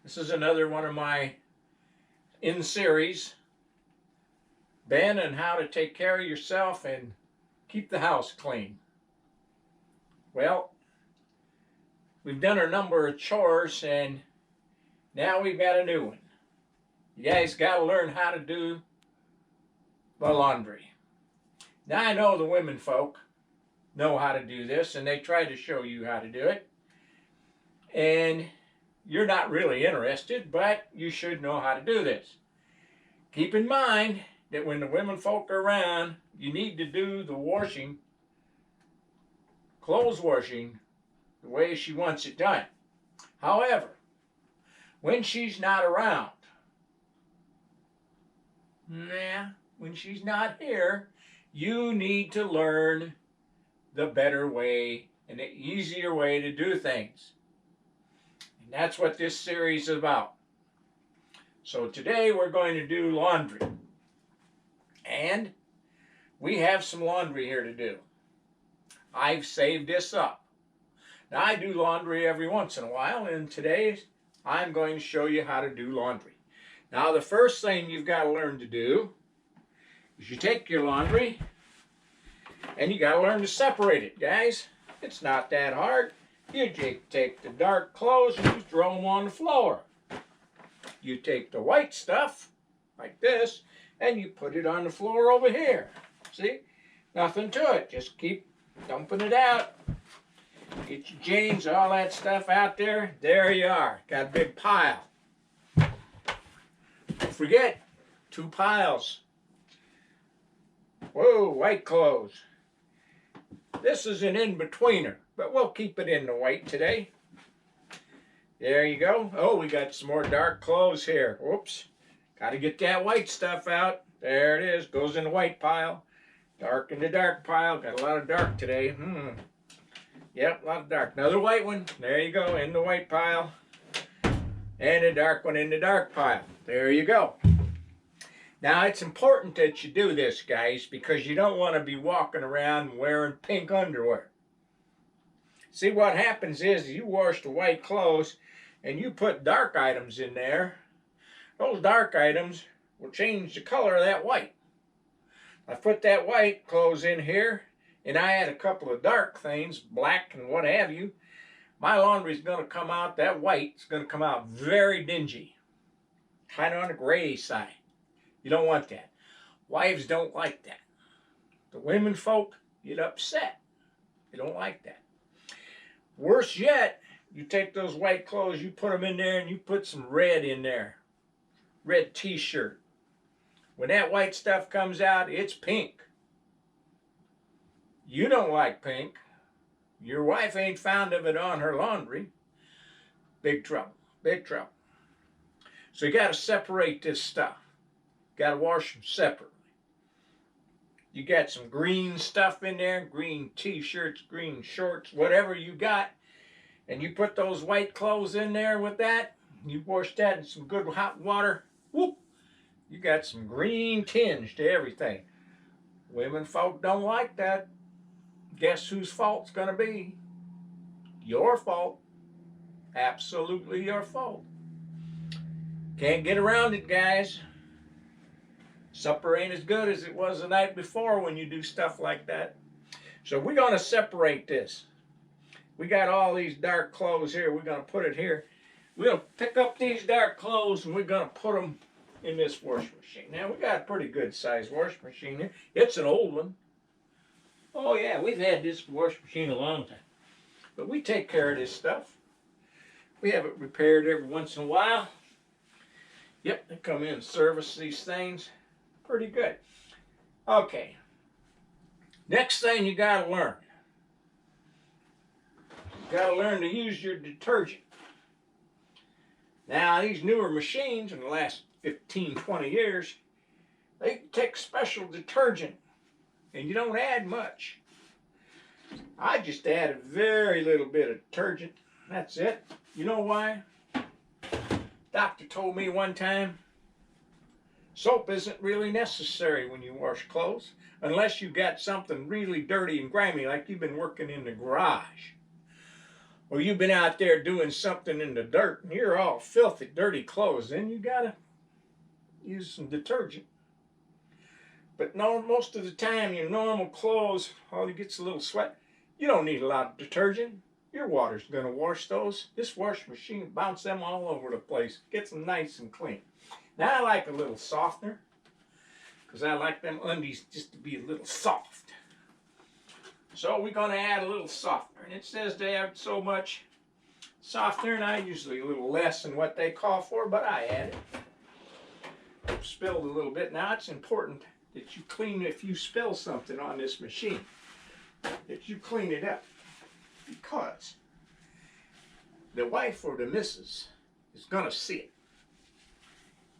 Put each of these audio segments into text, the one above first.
This is another one of my in series, Ben and how to take care of yourself and keep the house clean. Well, we've done a number of chores and now we've got a new one. You guys got to learn how to do the laundry. Now I know the women folk know how to do this and they try to show you how to do it. And you're not really interested, but you should know how to do this. Keep in mind that when the women folk are around, you need to do the washing, clothes washing, the way she wants it done. However, when she's not around, when she's not here, you need to learn the better way and the easier way to do things. And that's what this series is about. So today we're going to do laundry. And we have some laundry here to do. I've saved this up. Now I do laundry every once in a while, and today I'm going to show you how to do laundry. Now the first thing you've got to learn to do is you take your laundry and you got to learn to separate it, guys. It's not that hard. You take the dark clothes and you throw them on the floor. You take the white stuff, like this, and you put it on the floor over here. See? Nothing to it. Just keep dumping it out. Get your jeans, all that stuff out there. There you are. Got a big pile. Don't forget, 2 piles. Whoa, white clothes. This is an in-betweener, but we'll keep it in the white today. There you go. Oh, we got some more dark clothes here. Whoops. Got to get that white stuff out. There it is. Goes in the white pile. Dark in the dark pile. Got a lot of dark today. Yep, a lot of dark. Another white one. There you go. In the white pile. And a dark one in the dark pile. There you go. Now, it's important that you do this, guys, because you don't want to be walking around wearing pink underwear. See, what happens is you wash the white clothes and you put dark items in there. Those dark items will change the color of that white. I put that white clothes in here and I add a couple of dark things, black and what have you. My laundry is going to come out, that white is going to come out very dingy. Kind of on the gray side. You don't want that. Wives don't like that. The women folk get upset. They don't like that. Worse yet, you take those white clothes, you put them in there and you put some red in there. Red t-shirt. When that white stuff comes out, it's pink. You don't like pink. Your wife ain't fond of it on her laundry. Big trouble. Big trouble. So you got to separate this stuff. Got to wash them separately. You got some green stuff in there, green t-shirts, green shorts, whatever you got, and you put those white clothes in there with that, you wash that in some good hot water, whoop, you got some green tinge to everything. Women folk don't like that. Guess whose fault's going to be? Your fault. Absolutely your fault. Can't get around it, guys. Supper ain't as good as it was the night before when you do stuff like that. So we're going to separate this. We got all these dark clothes here. We're going to put it here. We'll pick up these dark clothes and we're going to put them in this washing machine. Now, we got a pretty good sized washing machine here. It's an old one. Oh, yeah, we've had this washing machine a long time. But we take care of this stuff. We have it repaired every once in a while. Yep, they come in and service these things. Pretty good. Okay. Next thing you got to learn. You got to learn to use your detergent. Now, these newer machines in the last 15, 20 years, they take special detergent and you don't add much. I just add a very little bit of detergent. That's it. You know why? Doctor told me one time, soap isn't really necessary when you wash clothes unless you got something really dirty and grimy like you've been working in the garage. Or you've been out there doing something in the dirt and you're all filthy, dirty clothes, then you gotta use some detergent. But no, most of the time, your normal clothes, all it gets a little sweat. You don't need a lot of detergent. Your water's gonna wash those. This washing machine bounce them all over the place, gets them nice and clean. Now I like a little softener, because I like them undies just to be a little soft. So we're gonna add a little softener, and it says they have so much softener, and I usually a little less than what they call for, but I add it. I've spilled a little bit. Now it's important that you clean, if you spill something on this machine, that you clean it up, because the wife or the missus is gonna see it.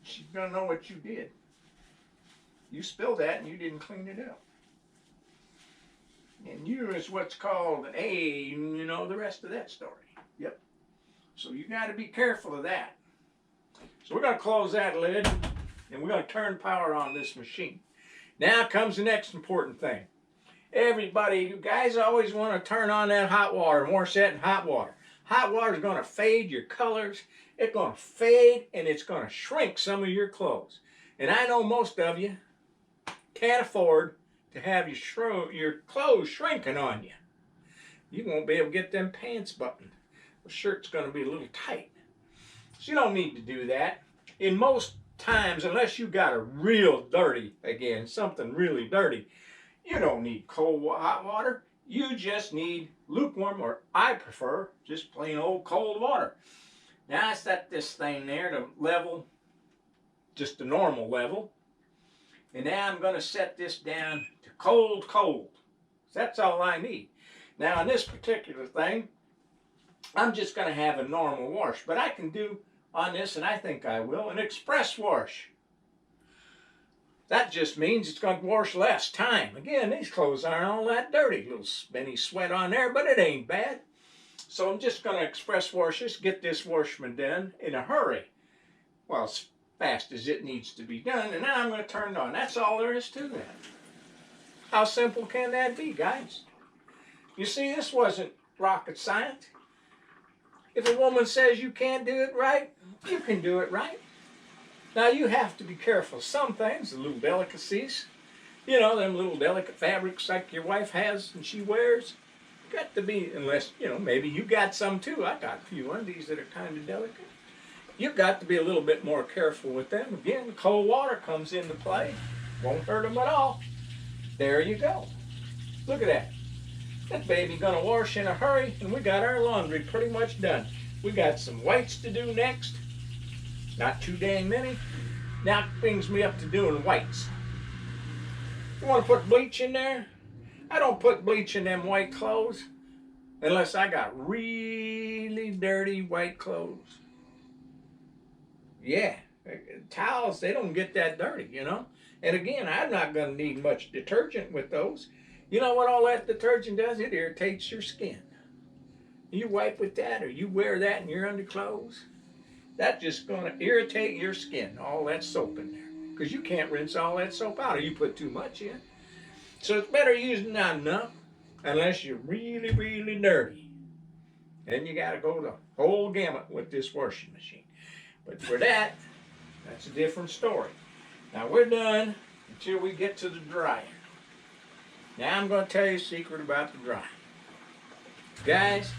She's gonna know what you did. You spilled that and you didn't clean it up. And you is what's called you know the rest of that story. Yep. So you gotta be careful of that. So we're gonna close that lid and we're gonna turn power on this machine. Now comes the next important thing. Everybody, you guys always want to turn on that hot water and wash that in hot water. Hot water is going to fade your colors. It's going to fade and it's going to shrink some of your clothes. And I know most of you can't afford to have your clothes shrinking on you. You won't be able to get them pants buttoned. The shirt's going to be a little tight. So you don't need to do that. In most times, unless you got a real dirty, again, something really dirty, you don't need hot water. You just need lukewarm, or I prefer just plain old cold water. Now I set this thing there to level, just the normal level. And now I'm going to set this down to cold, cold. That's all I need. Now in this particular thing, I'm just going to have a normal wash. But I can do on this, and I think I will, an express wash. That just means it's going to wash less time. Again, these clothes aren't all that dirty. A little spinny sweat on there, but it ain't bad. So I'm just going to express wash this, get this washment done in a hurry. Well, as fast as it needs to be done. And now I'm going to turn it on. That's all there is to that. How simple can that be, guys? You see, this wasn't rocket science. If a woman says you can't do it right, you can do it right. Now you have to be careful. Some things, the little delicacies, you know, them little delicate fabrics like your wife has and she wears, got to be, unless, you know, maybe you got some too. I got a few undies that are kind of delicate. You've got to be a little bit more careful with them. Again, the cold water comes into play. Won't hurt them at all. There you go. Look at that. That baby gonna wash in a hurry, and we got our laundry pretty much done. We got some whites to do next. Not too dang many. Now it brings me up to doing whites. You want to put bleach in there? I don't put bleach in them white clothes unless I got really dirty white clothes. Yeah, towels, they don't get that dirty, you know. And again, I'm not going to need much detergent with those. You know what all that detergent does? It irritates your skin. You wipe with that or you wear that in your underclothes, that's just going to irritate your skin, all that soap in there. Because you can't rinse all that soap out or you put too much in. So it's better using not enough unless you're really, really dirty. Then you got to go the whole gamut with this washing machine. But for that, that's a different story. Now we're done until we get to the dryer. Now I'm going to tell you a secret about the dryer. Guys,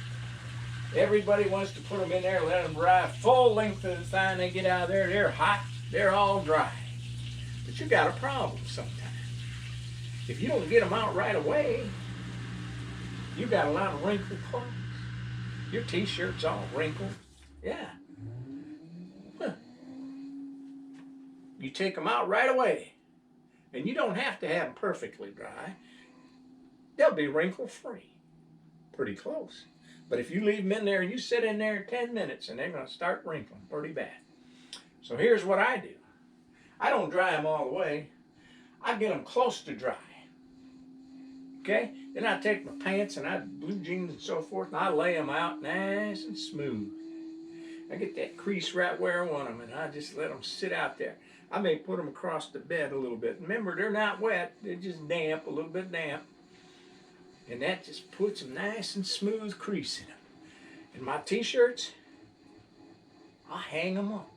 everybody wants to put them in there, let them dry full length of the time they get out of there. They're hot, they're all dry. But you got a problem sometimes. If you don't get them out right away, you got a lot of wrinkled clothes. Your t-shirt's all wrinkled. Yeah. Huh. You take them out right away. And you don't have to have them perfectly dry. They'll be wrinkle free. Pretty close. But if you leave them in there, you sit in there 10 minutes and they're going to start wrinkling pretty bad. So here's what I do. I don't dry them all the way. I get them close to dry. Okay? Then I take my pants and blue jeans and so forth, and I lay them out nice and smooth. I get that crease right where I want them, and I just let them sit out there. I may put them across the bed a little bit. Remember, they're not wet. They're just damp, a little bit damp. And that just puts a nice and smooth crease in them. And my t-shirts, I hang them up.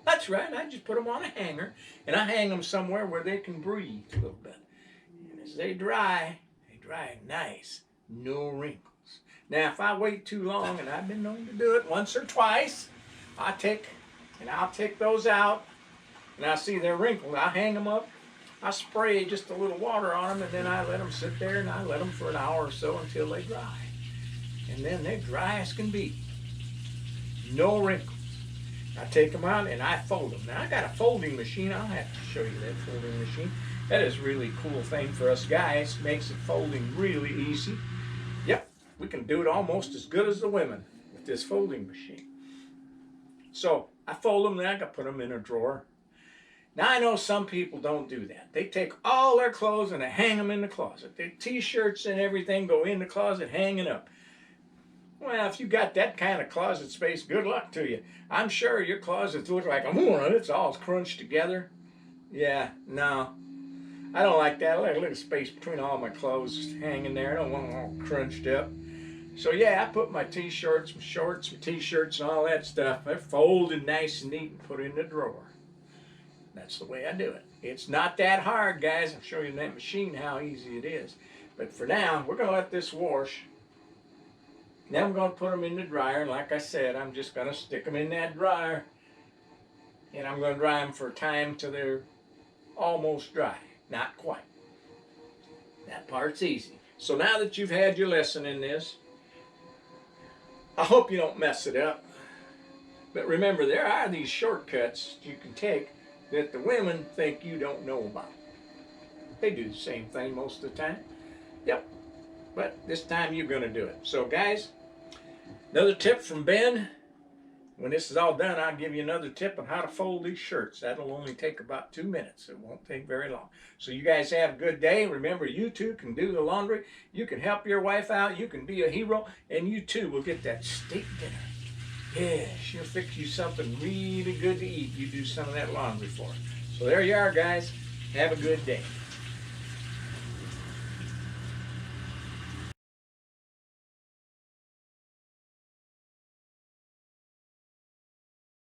That's right, I just put them on a hanger, and I hang them somewhere where they can breathe a little bit. And as they dry nice, no wrinkles. Now, if I wait too long, and I've been known to do it once or twice, I'll take those out, and I see they're wrinkled. I hang them up, I spray just a little water on them, and then I let them sit there, and I let them for an hour or so until they dry. And then they're dry as can be. No wrinkles. I take them out and I fold them. Now I got a folding machine. I'll have to show you that folding machine. That is a really cool thing for us guys. Makes it folding really easy. Yep, we can do it almost as good as the women with this folding machine. So I fold them, then I can put them in a drawer. Now I know some people don't do that. They take all their clothes and they hang them in the closet. Their t-shirts and everything go in the closet hanging up. Well, if you got that kind of closet space, good luck to you. I'm sure your closets look like it's all crunched together. Yeah, no. I don't like that. I like a little space between all my clothes hanging there. I don't want them all crunched up. So yeah, I put my t-shirts, my shorts, my t-shirts and all that stuff. They're folded nice and neat and put in the drawer. That's the way I do it. It's not that hard, guys. I'll show you in that machine how easy it is. But for now, we're going to let this wash. Now I'm going to put them in the dryer, and like I said, I'm just going to stick them in that dryer, and I'm going to dry them for a time till they're almost dry. Not quite. That part's easy. So now that you've had your lesson in this, I hope you don't mess it up. But remember, there are these shortcuts you can take that the women think you don't know about. They do the same thing most of the time. Yep. But this time you're going to do it. So guys, another tip from Ben. When this is all done, I'll give you another tip on how to fold these shirts. That'll only take about 2 minutes. It won't take very long. So you guys have a good day. Remember, you too can do the laundry. You can help your wife out. You can be a hero. And you too will get that steak dinner. Yeah, she'll fix you something really good to eat. You do some of that laundry for her. So there you are, guys. Have a good day.